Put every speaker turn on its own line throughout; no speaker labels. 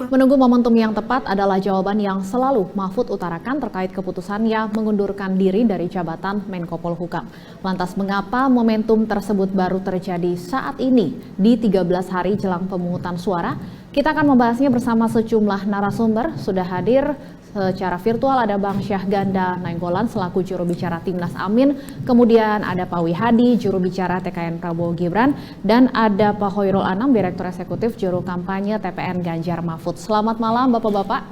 Menunggu momentum yang tepat adalah jawaban yang selalu Mahfud utarakan terkait keputusannya mengundurkan diri dari jabatan Menko Polhukam. Lantas mengapa momentum tersebut baru terjadi saat ini di 13 hari jelang pemungutan suara? Kita akan membahasnya bersama sejumlah narasumber. Sudah hadir secara virtual ada Bang Syahganda Nainggolan selaku juru bicara Timnas Amin, kemudian ada Pak Wihadi juru bicara TKN Prabowo Gibran, dan ada Pak Hoirul Anam Direktur Eksekutif Juru Kampanye TPN Ganjar Mahfud. Selamat malam Bapak-bapak.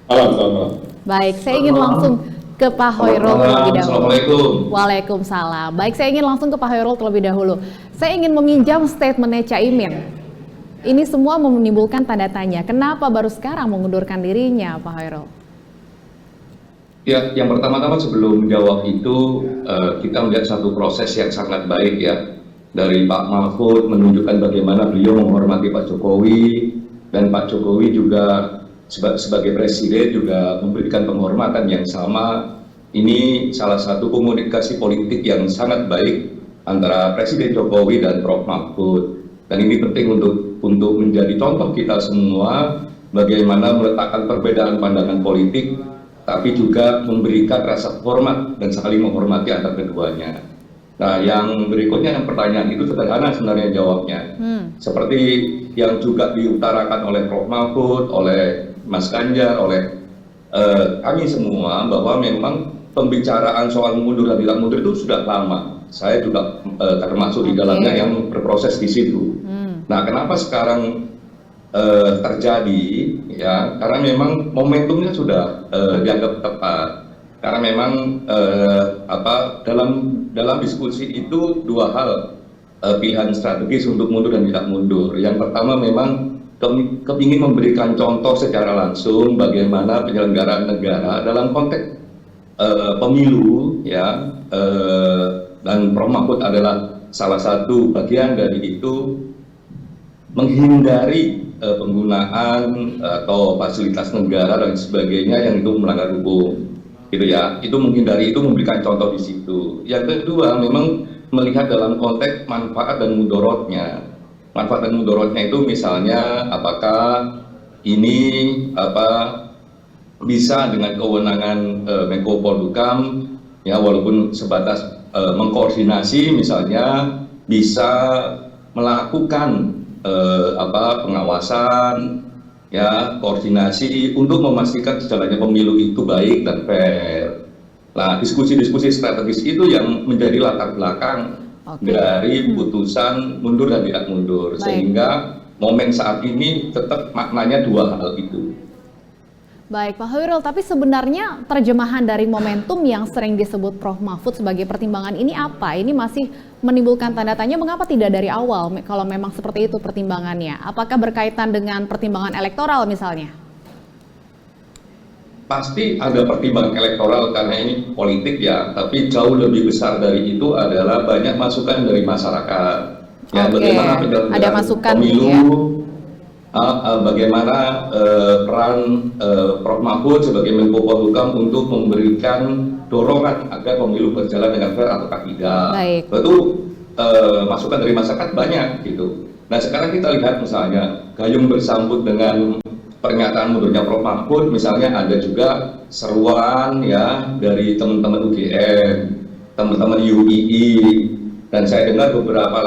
Malam.
Baik, saya ingin langsung ke Pak Hoirul terlebih dahulu.
Assalamualaikum.
Waalaikumsalam. Baik, saya ingin langsung ke Pak Hoirul terlebih dahulu. Saya ingin meminjam statementnya Caimin. Ini semua menimbulkan tanda tanya. Kenapa baru sekarang mengundurkan dirinya, Pak Hoirul?
Ya, yang pertama-tama sebelum menjawab itu, kita melihat satu proses yang sangat baik ya. Dari Pak Mahfud menunjukkan bagaimana beliau menghormati Pak Jokowi, dan Pak Jokowi juga sebagai presiden juga memberikan penghormatan yang sama. Ini salah satu komunikasi politik yang sangat baik antara Presiden Jokowi dan Prof. Mahfud. Dan ini penting untuk menjadi contoh kita semua bagaimana meletakkan perbedaan pandangan politik, tapi juga memberikan rasa hormat dan saling menghormati antar keduanya. Nah, yang berikutnya, yang pertanyaan itu sederhana sebenarnya jawabnya. Seperti yang juga diutarakan oleh Prof. Mahfud, oleh Mas Ganjar, oleh kami semua, bahwa memang pembicaraan soal mundur dan tidak mundur itu sudah lama. Saya juga termasuk di dalamnya yang berproses di situ. Nah, kenapa sekarang terjadi? Ya, karena memang momentumnya sudah dianggap tepat. Karena memang dalam diskusi itu dua hal pilihan strategis untuk mundur dan tidak mundur. Yang pertama memang kepingin memberikan contoh secara langsung bagaimana penyelenggaraan negara dalam konteks pemilu, ya. Dan Prof. Mahfud adalah salah satu bagian dari itu, menghindari penggunaan atau fasilitas negara dan sebagainya yang itu melanggar hukum, gitu ya. Itu menghindari, itu memberikan contoh di situ. Yang kedua memang melihat dalam konteks manfaat dan mudorotnya. Manfaat dan mudorotnya itu misalnya apakah ini bisa dengan kewenangan Menko Polhukam, ya, walaupun sebatas mengkoordinasi, misalnya bisa melakukan pengawasan, ya, koordinasi untuk memastikan jalannya pemilu itu baik dan fair. Nah, diskusi-diskusi strategis itu yang menjadi latar belakang dari putusan mundur dan tidak mundur. Sehingga momen saat ini tetap maknanya dua hal itu.
Baik, Pak Hoirul, tapi sebenarnya terjemahan dari momentum yang sering disebut Prof. Mahfud sebagai pertimbangan ini apa? Ini masih menimbulkan tanda tanya, mengapa tidak dari awal kalau memang seperti itu pertimbangannya? Apakah berkaitan dengan pertimbangan elektoral misalnya?
Pasti ada pertimbangan elektoral karena ini politik ya, tapi jauh lebih besar dari itu adalah banyak masukan dari masyarakat. Ya, bagaimana penyelenggaraan pemilu, ya. Bagaimana peran Prof. Mahfud sebagai Menko Polhukam untuk memberikan dorongan agar pemilu berjalan dengan fair atau tidak. Itu masukan dari masyarakat banyak gitu. Nah, sekarang kita lihat misalnya gayung bersambut dengan pernyataan mundurnya Prof. Mahfud, misalnya ada juga seruan ya dari teman-teman UGM, teman-teman UII, dan saya dengar beberapa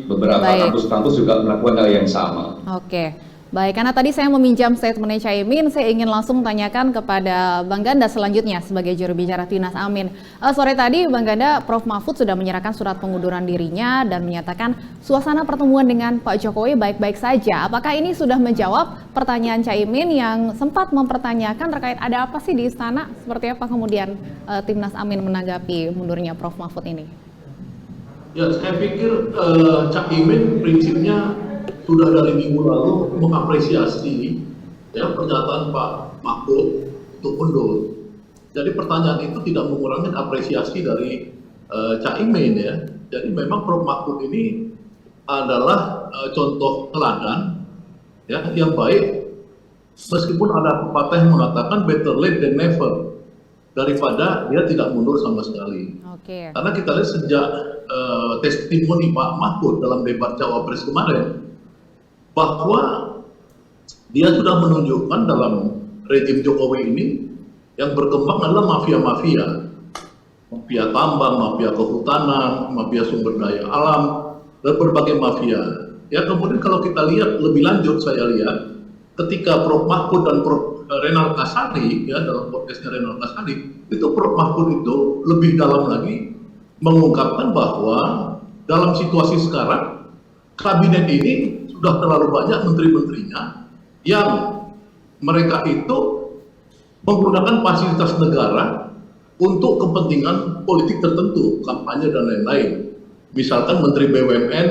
kampus-kampus juga melakukan hal yang sama.
Oke, baik. Karena tadi saya meminjam statementnya Caimin, saya ingin langsung tanyakan kepada Bang Ganda selanjutnya sebagai juru bicara Timnas Amin. Sore tadi Bang Ganda, Prof. Mahfud sudah menyerahkan surat pengunduran dirinya dan menyatakan suasana pertemuan dengan Pak Jokowi baik-baik saja. Apakah ini sudah menjawab pertanyaan Caimin yang sempat mempertanyakan terkait ada apa sih di istana? Seperti apa kemudian Timnas Amin menanggapi mundurnya Prof. Mahfud ini?
Ya, saya pikir Caimin prinsipnya sudah dari minggu lalu mengapresiasi ya pernyataan Pak Mahfud untuk mundur. Jadi pertanyaan itu tidak mengurangi apresiasi dari Caimin ya. Jadi memang Prof. Mahfud ini adalah contoh teladan ya yang baik, meskipun ada pepatah yang mengatakan better late than never, daripada dia tidak mundur sama sekali. Karena kita lihat sejak testimoni Pak Mahfud dalam debat Cawapres kemarin, bahwa dia sudah menunjukkan dalam rejim Jokowi ini yang berkembang adalah mafia-mafia. Mafia tambang, mafia kehutanan, mafia sumber daya alam, dan berbagai mafia. Ya, kemudian kalau kita lihat lebih lanjut, saya lihat ketika Prof. Mahfud dan Prof. Renal Kasali, ya dalam podcastnya Renal Kasali, itu Prof. Mahfud itu lebih dalam lagi mengungkapkan bahwa dalam situasi sekarang, kabinet ini sudah terlalu banyak menteri-menterinya yang mereka itu menggunakan fasilitas negara untuk kepentingan politik tertentu, kampanye dan lain-lain. Misalkan Menteri BUMN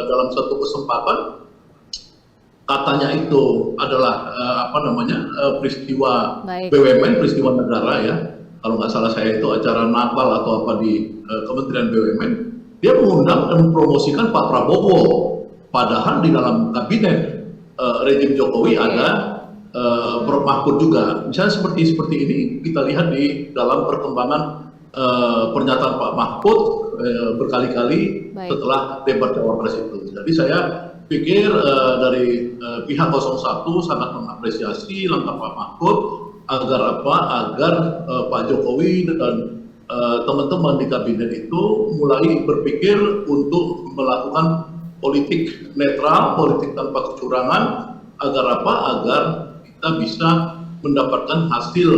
dalam satu kesempatan katanya itu adalah peristiwa BUMN, peristiwa negara ya. Kalau nggak salah saya itu acara Natal atau apa di Kementerian BUMN, dia mengundang dan mempromosikan Pak Prabowo. Padahal di dalam kabinet rejim Jokowi ada Prof. Mahfud juga. Misalnya seperti ini kita lihat di dalam perkembangan pernyataan Pak Mahfud berkali-kali setelah debat Cawapres itu. Jadi saya pikir dari pihak 01 sangat mengapresiasi langkah Pak Mahfud agar Pak Jokowi dan teman-teman di kabinet itu mulai berpikir untuk melakukan politik netral, politik tanpa kecurangan, agar kita bisa mendapatkan hasil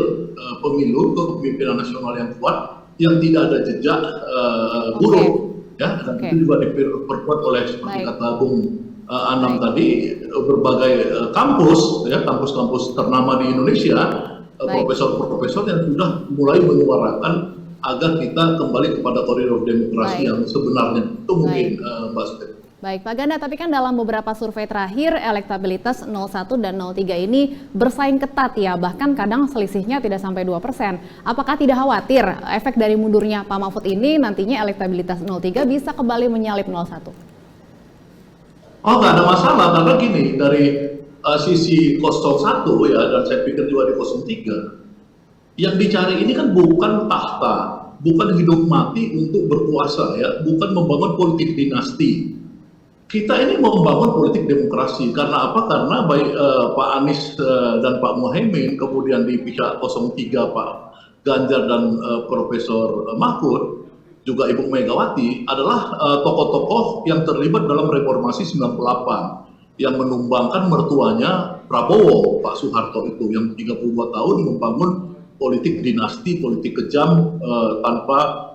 pemilu kepemimpinan nasional yang kuat, yang tidak ada jejak buruk, ya. Dan itu juga diperkuat oleh seperti kata Bung Anam tadi, berbagai kampus, ya, kampus-kampus ternama di Indonesia, profesor-profesor yang sudah mulai menyuarakan agar kita kembali kepada koridor demokrasi yang sebenarnya. Itu mungkin Mbak Step.
Baik, Pak Ganda, tapi kan dalam beberapa survei terakhir, elektabilitas 01 dan 03 ini bersaing ketat ya, bahkan kadang selisihnya tidak sampai 2%. Apakah tidak khawatir efek dari mundurnya Pak Mahfud ini nantinya elektabilitas 03 bisa kembali menyalip 01?
Oh, nggak ada masalah, karena gini, dari sisi 01 ya, dan saya pikir juga di 03, yang dicari ini kan bukan tahta, bukan hidup mati untuk berkuasa ya, bukan membangun politik dinasti. Kita ini membangun politik demokrasi. Karena apa? Karena baik Pak Anies dan Pak Muhaimin, kemudian di pihak 03 Pak Ganjar dan Profesor Mahfud, juga Ibu Megawati adalah tokoh-tokoh yang terlibat dalam reformasi 98 yang menumbangkan mertuanya Prabowo, Pak Soeharto itu, yang 32 tahun membangun politik dinasti, politik kejam tanpa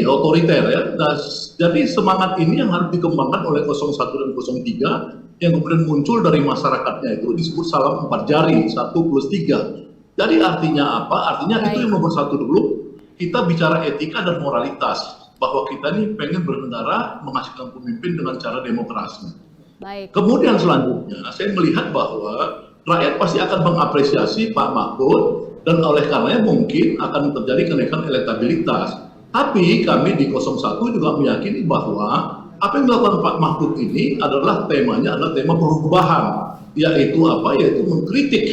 otoriter ya. Nah, jadi semangat ini yang harus dikembangkan oleh 01 dan 03 yang kemudian muncul dari masyarakatnya itu disebut salam 4 jari, 1+3. Jadi artinya apa? Artinya itu yang nomor satu dulu, kita bicara etika dan moralitas, bahwa kita ini pengen berkendara menghasilkan pemimpin dengan cara demokrasi. Kemudian selanjutnya saya melihat bahwa rakyat pasti akan mengapresiasi Pak Mahfud dan oleh karenanya mungkin akan terjadi kenaikan elektabilitas. Tapi kami di 01 juga meyakini bahwa apa yang dilakukan Pak Mahfud ini adalah temanya adalah tema perubahan, yaitu apa? Yaitu mengkritik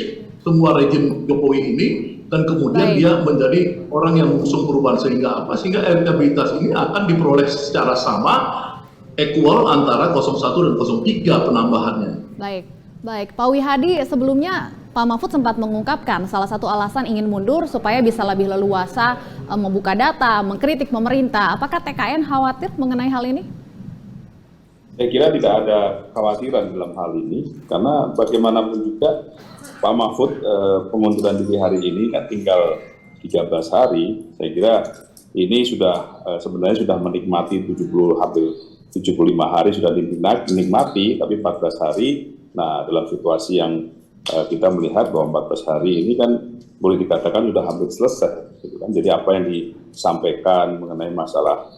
semua rejim Jokowi ini dan kemudian dia menjadi orang yang mengusung perubahan sehingga apa? Sehingga elektabilitas ini akan diperoleh secara sama, equal antara 01 dan 03 penambahannya.
Baik, Pak Wihadi, sebelumnya Pak Mahfud sempat mengungkapkan salah satu alasan ingin mundur supaya bisa lebih leluasa membuka data, mengkritik pemerintah. Apakah TKN khawatir mengenai hal ini?
Saya kira tidak ada kekhawatiran dalam hal ini, karena bagaimanapun juga Pak Mahfud pengunduran diri hari ini kan tinggal 13 hari. Saya kira ini sudah sebenarnya sudah menikmati hampir 75 hari sudah dinikmati, tapi 14 hari. Nah, dalam situasi yang kita melihat bahwa 14 hari ini kan boleh dikatakan sudah hampir selesai, gitu kan. Jadi apa yang disampaikan mengenai masalah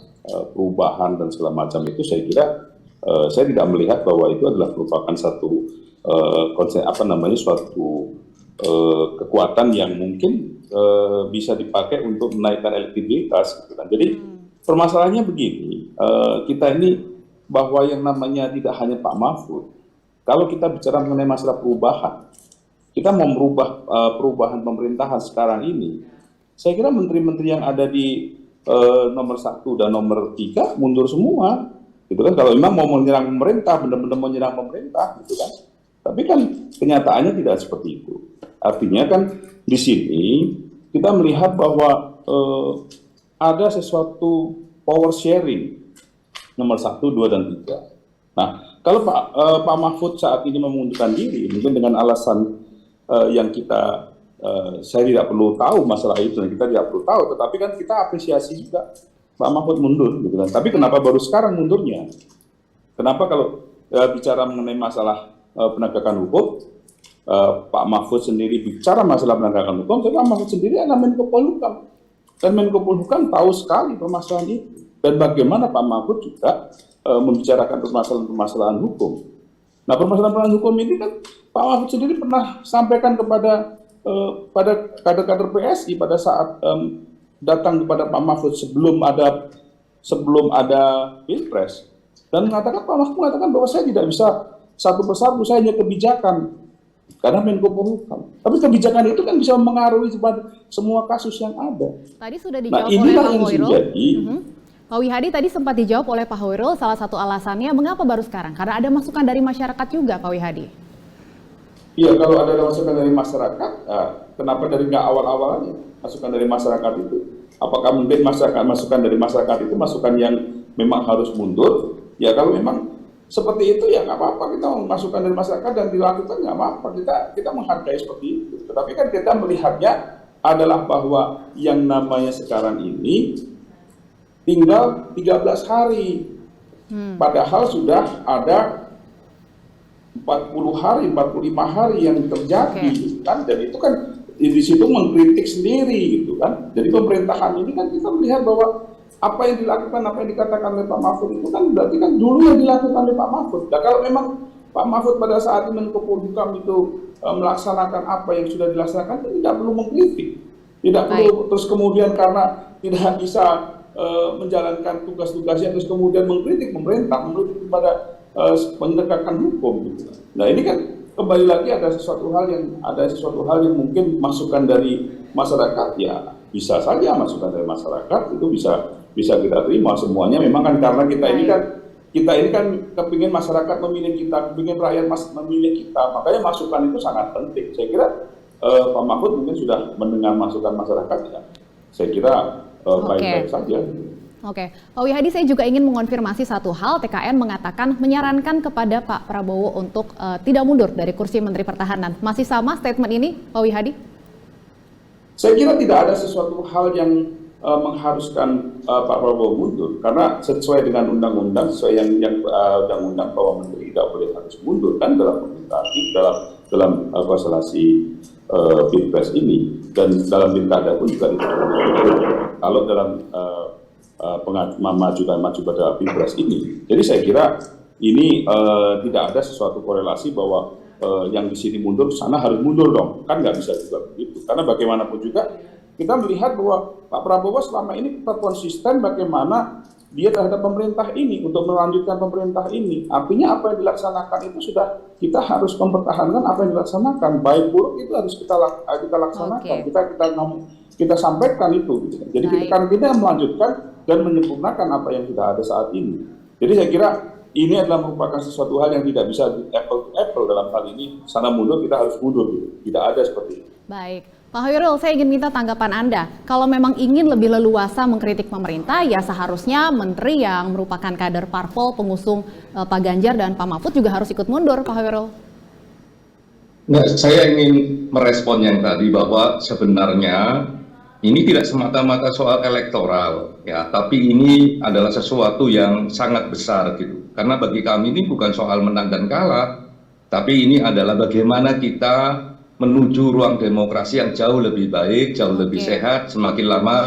perubahan dan segala macam itu, saya kira saya tidak melihat bahwa itu adalah merupakan satu suatu kekuatan yang mungkin bisa dipakai untuk menaikkan elektabilitas, gitu kan. Jadi permasalahannya begini, kita ini bahwa yang namanya tidak hanya Pak Mahfud. Kalau kita bicara mengenai masalah perubahan, kita mau merubah perubahan pemerintahan sekarang ini, saya kira menteri-menteri yang ada di nomor 1 dan nomor 3 mundur semua. Gitu kan, kalau memang mau menyerang pemerintah, benar-benar mau menyerang pemerintah, gitu kan. Tapi kan kenyataannya tidak seperti itu. Artinya kan di sini kita melihat bahwa ada sesuatu power sharing nomor 1, 2, dan 3. Nah, kalau Pak Mahfud saat ini mengundurkan diri, mungkin dengan alasan yang kita, saya tidak perlu tahu masalah itu, dan kita tidak perlu tahu, tetapi kan kita apresiasi juga Pak Mahfud mundur, gitu kan. Tapi kenapa baru sekarang mundurnya? Kenapa kalau bicara mengenai masalah penegakan hukum, Pak Mahfud sendiri bicara masalah penegakan hukum, tapi Pak Mahfud sendiri adalah Menko Polhukam, dan Menko Polhukam tahu sekali permasalahan itu, dan bagaimana Pak Mahfud juga membicarakan permasalahan hukum. Nah, permasalahan hukum ini kan Pak Mahfud sendiri pernah sampaikan kepada pada kader-kader PSI pada saat datang kepada Pak Mahfud sebelum ada Pilpres, dan mengatakan, Pak Mahfud mengatakan bahwa saya tidak bisa satu persatu, saya hanya kebijakan karena Menko Polhukam. Tapi kebijakan itu kan bisa mempengaruhi semua kasus yang ada.
Tadi sudah dijawab
nah,
oleh Pak
yang
Hoirul.
jadi,
Pak Wihadi tadi sempat dijawab oleh Pak Hoirul, salah satu alasannya mengapa baru sekarang? Karena ada masukan dari masyarakat juga, Pak Wihadi.
Iya, kalau ada masukan dari masyarakat, kenapa dari nggak awal-awalnya masukan dari masyarakat itu? Apakah mungkin masukan dari masyarakat itu masukan yang memang harus mundur? Ya kalau memang seperti itu ya nggak apa-apa, kita masukan dari masyarakat dan dilakukan nggak apa-apa, kita menghargai seperti itu. Tetapi kan kita melihatnya adalah bahwa yang namanya sekarang ini tinggal 13 hari, padahal sudah ada 40 hari, 45 hari yang terjadi, kan? Dan itu kan di situ mengkritik sendiri, gitu kan? Jadi pemerintahan ini kan kita melihat bahwa apa yang dilakukan, apa yang dikatakan oleh Pak Mahfud itu kan berarti kan dulu yang dilakukan oleh Pak Mahfud. Nah, kalau memang Pak Mahfud pada saat Menko Polhukam itu melaksanakan apa yang sudah dilaksanakan, tidak perlu mengkritik, tidak perlu terus kemudian karena tidak bisa menjalankan tugas-tugasnya terus kemudian mengkritik pemerintah, mengkritik kepada penegakan hukum. Gitu. Nah, ini kan kembali lagi ada sesuatu hal yang mungkin masukan dari masyarakat, ya bisa saja masukan dari masyarakat itu bisa kita terima semuanya. Memang kan karena kita ini kan kepingin masyarakat memilih kita, kepingin rakyat memilih kita, makanya masukan itu sangat penting. Saya kira Pak Mahfud mungkin sudah mendengar masukan masyarakat, ya. Saya kira baik-baik saja.
Oke, Pak Wihadi, saya juga ingin mengonfirmasi satu hal. TKN mengatakan menyarankan kepada Pak Prabowo untuk tidak mundur dari kursi Menteri Pertahanan. Masih sama statement ini, Pak Wihadi?
Saya kira tidak ada sesuatu hal yang mengharuskan Pak Prabowo mundur, karena sesuai dengan undang-undang, sesuai yang undang-undang bahwa Menteri tidak boleh harus mundur kan dalam dalam konstelasi Pilpres ini, dan dalam pilkada pun juga tidak boleh. Kalau dalam maju pada Pilpres ini. Jadi saya kira ini tidak ada sesuatu korelasi bahwa yang di sini mundur, sana harus mundur dong. Kan nggak bisa juga begitu. Karena bagaimanapun juga kita melihat bahwa Pak Prabowo selama ini tetap konsisten bagaimana dia terhadap pemerintah ini, untuk melanjutkan pemerintah ini. Artinya apa yang dilaksanakan itu sudah kita harus mempertahankan apa yang dilaksanakan. Baik buruk itu harus kita laksanakan. Kita sampaikan itu. Gitu. Jadi kita melanjutkan dan menyempurnakan apa yang sudah ada saat ini. Jadi saya kira ini adalah merupakan sesuatu hal yang tidak bisa apple to apple dalam hal ini. Sana mundur, kita harus mundur. Gitu. Tidak ada seperti itu.
Baik. Pak Hoirul, saya ingin minta tanggapan Anda. Kalau memang ingin lebih leluasa mengkritik pemerintah, ya seharusnya menteri yang merupakan kader parpol pengusung Pak Ganjar dan Pak Mahfud juga harus ikut mundur, Pak Hoirul.
Nah, saya ingin merespon yang tadi bahwa sebenarnya ini tidak semata-mata soal elektoral, ya, tapi ini adalah sesuatu yang sangat besar gitu. Karena bagi kami ini bukan soal menang dan kalah, tapi ini adalah bagaimana kita menuju ruang demokrasi yang jauh lebih baik, jauh lebih sehat, semakin lama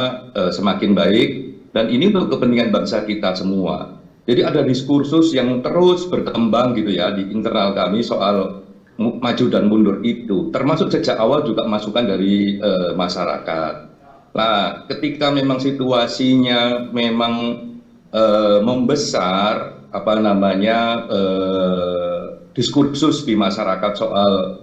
semakin baik, dan ini untuk kepentingan bangsa kita semua. Jadi ada diskursus yang terus berkembang gitu ya di internal kami soal maju dan mundur itu, termasuk sejak awal juga masukan dari masyarakat. Nah, ketika memang situasinya memang membesar, diskursus di masyarakat soal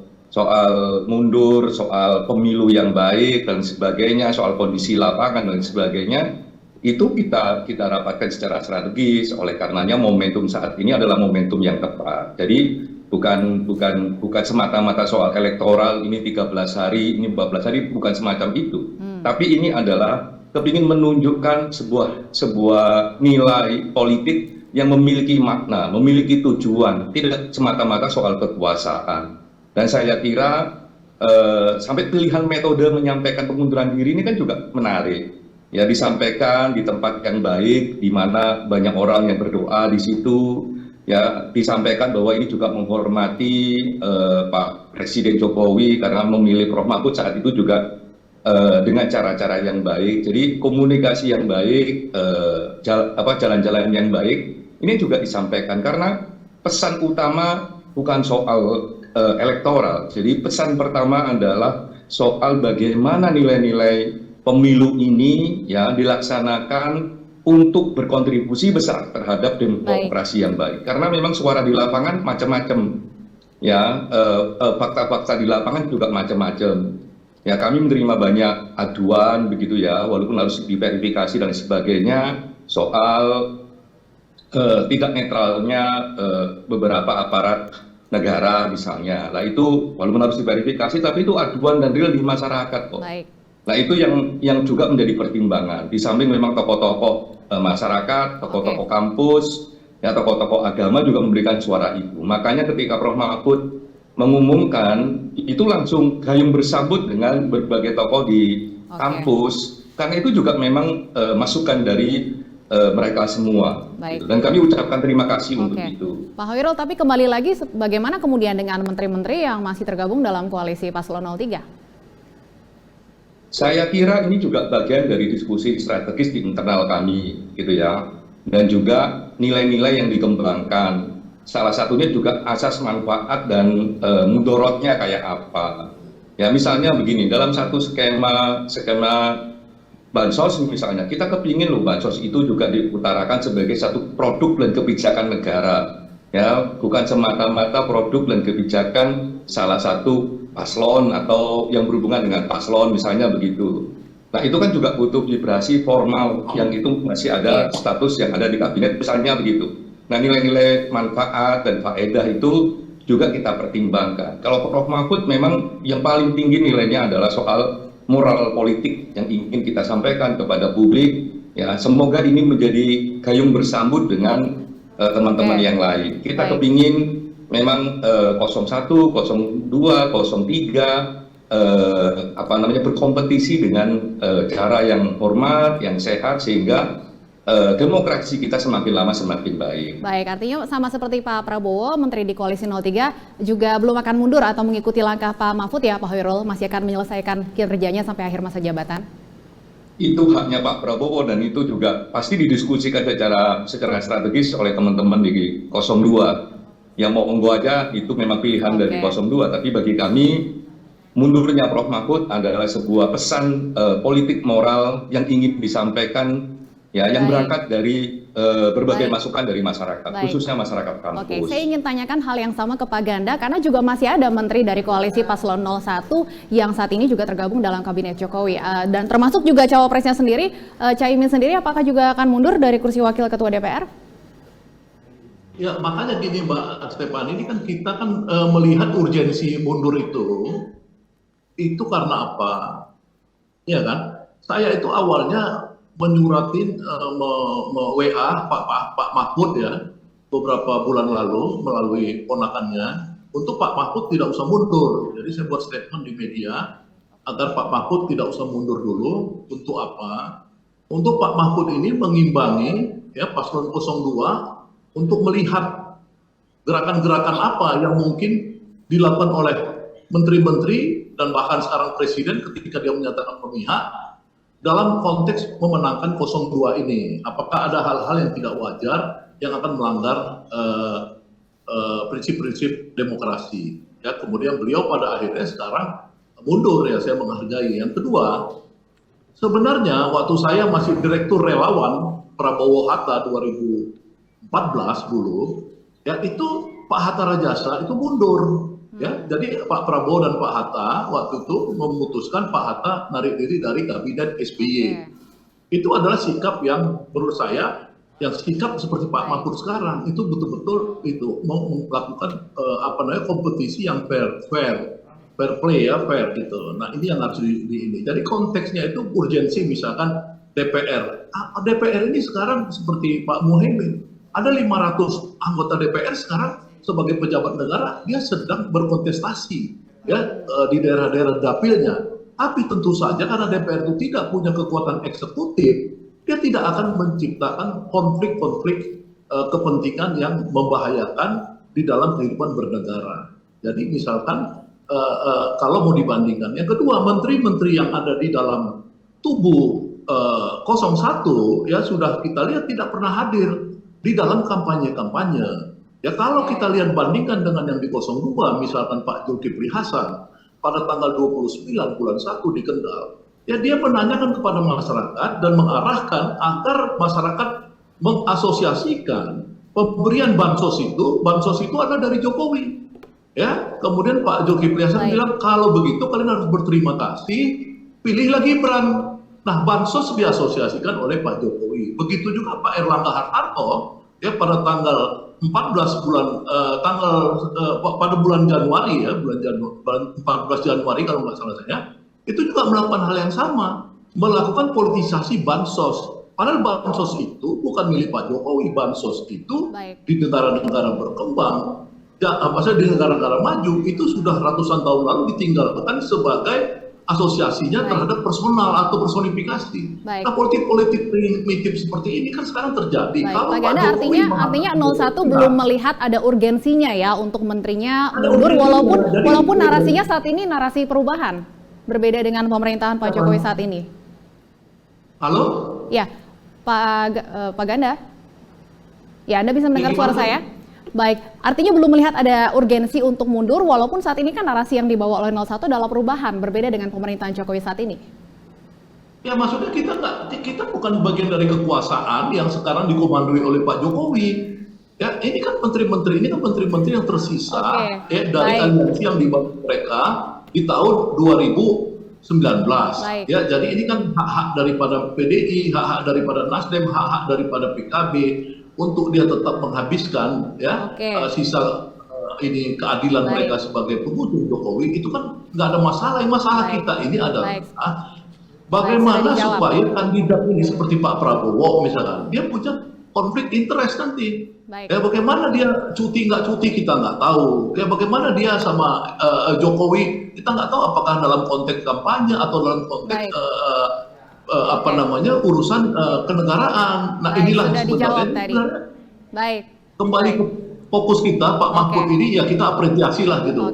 mundur, soal pemilu yang baik dan sebagainya, soal kondisi lapangan dan sebagainya, itu kita rapatkan secara strategis. Oleh karenanya momentum saat ini adalah momentum yang tepat. Jadi bukan semata-mata soal elektoral, ini 13 hari, ini 14 hari, bukan semacam itu. Tapi ini adalah kepingin menunjukkan sebuah nilai politik yang memiliki makna, memiliki tujuan, tidak semata-mata soal kekuasaan. Dan saya kira sampai pilihan metode menyampaikan pengunduran diri ini kan juga menarik. Ya, disampaikan di tempat yang baik, di mana banyak orang yang berdoa di situ. Ya, disampaikan bahwa ini juga menghormati Pak Presiden Jokowi karena memilih Prof Mahfud saat itu juga dengan cara-cara yang baik. Jadi komunikasi yang baik, jalan-jalan yang baik, ini juga disampaikan karena pesan utama bukan soal elektoral. Jadi pesan pertama adalah soal bagaimana nilai-nilai pemilu ini ya dilaksanakan untuk berkontribusi besar terhadap demokrasi yang baik. Karena memang suara di lapangan macam-macam, ya fakta-fakta di lapangan juga macam-macam. Ya, kami menerima banyak aduan begitu ya, walaupun harus diverifikasi dan sebagainya soal tidak netralnya beberapa aparat negara misalnya. Nah itu walaupun harus diverifikasi, tapi itu aduan dan real di masyarakat kok.
Baik.
Nah itu yang juga menjadi pertimbangan. Di samping memang tokoh-tokoh masyarakat, tokoh-tokoh kampus, ya tokoh-tokoh agama juga memberikan suara itu. Makanya ketika Prof Mahfud mengumumkan, itu langsung gayung bersambut dengan berbagai tokoh di kampus. Karena itu juga memang masukan dari mereka semua.
Baik.
Dan kami ucapkan terima kasih untuk itu.
Pak Hoirul, tapi kembali lagi bagaimana kemudian dengan menteri-menteri yang masih tergabung dalam koalisi Paslon 03?
Saya kira ini juga bagian dari diskusi strategis di internal kami, gitu ya. Dan juga nilai-nilai yang dikembangkan. Salah satunya juga asas manfaat dan mudorotnya kayak apa. Ya misalnya begini, dalam satu skema bansos misalnya, kita kepingin loh bansos itu juga diutarakan sebagai satu produk dan kebijakan negara. Ya, bukan semata-mata produk dan kebijakan salah satu paslon atau yang berhubungan dengan paslon misalnya begitu. Nah itu kan juga butuh vibrasi formal yang itu masih ada status yang ada di kabinet misalnya begitu. Nah nilai-nilai manfaat dan faedah itu juga kita pertimbangkan. Kalau Prof Mahfud memang yang paling tinggi nilainya adalah soal moral politik yang ingin kita sampaikan kepada publik. Ya semoga ini menjadi gayung bersambut dengan teman-teman yang lain. Kita kepingin memang 01, 02, 03 berkompetisi dengan cara yang hormat, yang sehat sehingga demokrasi kita semakin lama semakin baik.
Baik, artinya sama seperti Pak Prabowo, Menteri di Koalisi 03 juga belum akan mundur atau mengikuti langkah Pak Mahfud ya Pak Hoirul, masih akan menyelesaikan kinerjanya sampai akhir masa jabatan?
Itu haknya Pak Prabowo dan itu juga pasti didiskusikan secara strategis oleh teman-teman di 02. Yang mau onggo aja itu memang pilihan dari 02, tapi bagi kami mundurnya Prof Mahfud adalah sebuah pesan politik moral yang ingin disampaikan ya, yang berangkat dari berbagai masukan dari masyarakat, khususnya masyarakat kampus.
Oke, saya ingin tanyakan hal yang sama ke Pak Ganda, karena juga masih ada menteri dari koalisi Paslon 01 yang saat ini juga tergabung dalam kabinet Jokowi. Dan termasuk juga cawapresnya sendiri, Caimin sendiri, apakah juga akan mundur dari kursi wakil ketua DPR?
Ya, makanya gini Mbak Stefani, ini kan kita kan melihat urgensi mundur itu karena apa? Ya kan? Saya itu awalnya menyuratin WA Pak Mahfud ya beberapa bulan lalu melalui ponakannya untuk Pak Mahfud tidak usah mundur. Jadi saya buat statement di media agar Pak Mahfud tidak usah mundur dulu. Untuk apa? Untuk Pak Mahfud ini mengimbangi ya Paslon 02 untuk melihat gerakan-gerakan apa yang mungkin dilakukan oleh menteri-menteri dan bahkan sekarang presiden ketika dia menyatakan memihak dalam konteks memenangkan 02 ini. Apakah ada hal-hal yang tidak wajar yang akan melanggar prinsip-prinsip demokrasi. Ya, kemudian beliau pada akhirnya sekarang mundur, ya saya menghargai. Yang kedua, sebenarnya waktu saya masih direktur relawan Prabowo Hatta 2014 dulu, ya itu Pak Hatta Rajasa itu mundur. Ya, jadi Pak Prabowo dan Pak Hatta waktu itu memutuskan Pak Hatta narik diri dari kabinet SBY. Itu adalah sikap yang menurut saya, yang sikap seperti Pak Mahfud sekarang itu betul-betul itu mau melakukan kompetisi yang fair play ya, fair gitu. Nah ini yang harus ini. Jadi konteksnya itu urgensi, misalkan DPR. DPR ini sekarang seperti Pak Muhaimin, ada 500 anggota DPR sekarang sebagai pejabat negara, dia sedang berkontestasi ya di daerah-daerah dapilnya. Tapi tentu saja karena DPR itu tidak punya kekuatan eksekutif, dia tidak akan menciptakan konflik-konflik kepentingan yang membahayakan di dalam kehidupan bernegara. Jadi misalkan kalau mau dibandingkan, yang kedua, menteri-menteri yang ada di dalam tubuh 01 ya sudah kita lihat tidak pernah hadir di dalam kampanye-kampanye. Ya kalau kita lihat bandingkan dengan yang di 02, misalkan Pak Zulkifli Hasan pada tanggal 29 bulan 1 di Kendal, ya dia menanyakan kepada masyarakat dan mengarahkan agar masyarakat mengasosiasikan pemberian bansos itu adalah dari Jokowi. Ya, kemudian Pak Zulkifli Hasan bilang kalau begitu kalian harus berterima kasih, pilihlah Gibran. Nah, bansos diasosiasikan oleh Pak Jokowi. Begitu juga Pak Erlangga Hartarto ya pada tanggal 14 bulan pada bulan Januari ya, bulan 14 Januari kalau nggak salah saya, itu juga melakukan hal yang sama, melakukan politisasi bansos. Padahal bansos itu bukan milik Pak Jokowi, bansos itu di negara-negara berkembang, ya, di negara-negara maju itu sudah ratusan tahun lalu ditinggalkan sebagai asosiasinya terhadap personal atau personifikasi. Nah, politik-politik primitif seperti ini kan sekarang terjadi. Kalau
Pak Ganda, artinya 01 belum melihat ada urgensinya ya untuk menterinya mundur, walaupun narasinya saat ini narasi perubahan, berbeda dengan pemerintahan Pak Jokowi saat ini.
Halo?
Ya, Pak Ganda? Ya, Anda bisa mendengar suara saya? Baik, artinya belum melihat ada urgensi untuk mundur, walaupun saat ini kan narasi yang dibawa oleh 01 adalah perubahan, berbeda dengan pemerintahan Jokowi saat ini.
Ya maksudnya kita bukan bagian dari kekuasaan yang sekarang dikomandoi oleh Pak Jokowi. Ya ini kan menteri-menteri yang tersisa ya dari aliansi yang dibangun mereka di tahun 2019. Ya jadi ini kan hak-hak daripada PDI, hak-hak daripada Nasdem, hak-hak daripada PKB. Untuk dia tetap menghabiskan ya sisa ini keadilan mereka sebagai pengusung Jokowi, itu kan nggak ada masalah. Yang masalah kita ini adalah bagaimana supaya kandidat ini seperti Pak Prabowo misalkan, dia punya konflik interest nanti. Ya bagaimana dia cuti nggak cuti kita nggak tahu. Ya bagaimana dia sama Jokowi kita nggak tahu apakah dalam konteks kampanye atau dalam konteks urusan kenegaraan. Nah inilah sebenarnya kembali ke fokus kita Pak Mahfud ini ya kita apresiasi lah gitu.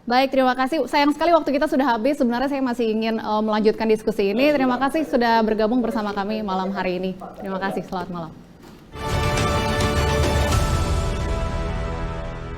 Baik, terima kasih. Sayang sekali waktu kita sudah habis. Sebenarnya saya masih ingin melanjutkan diskusi ini. Terima kasih sudah bergabung bersama kami malam hari ini. Terima kasih, selamat malam.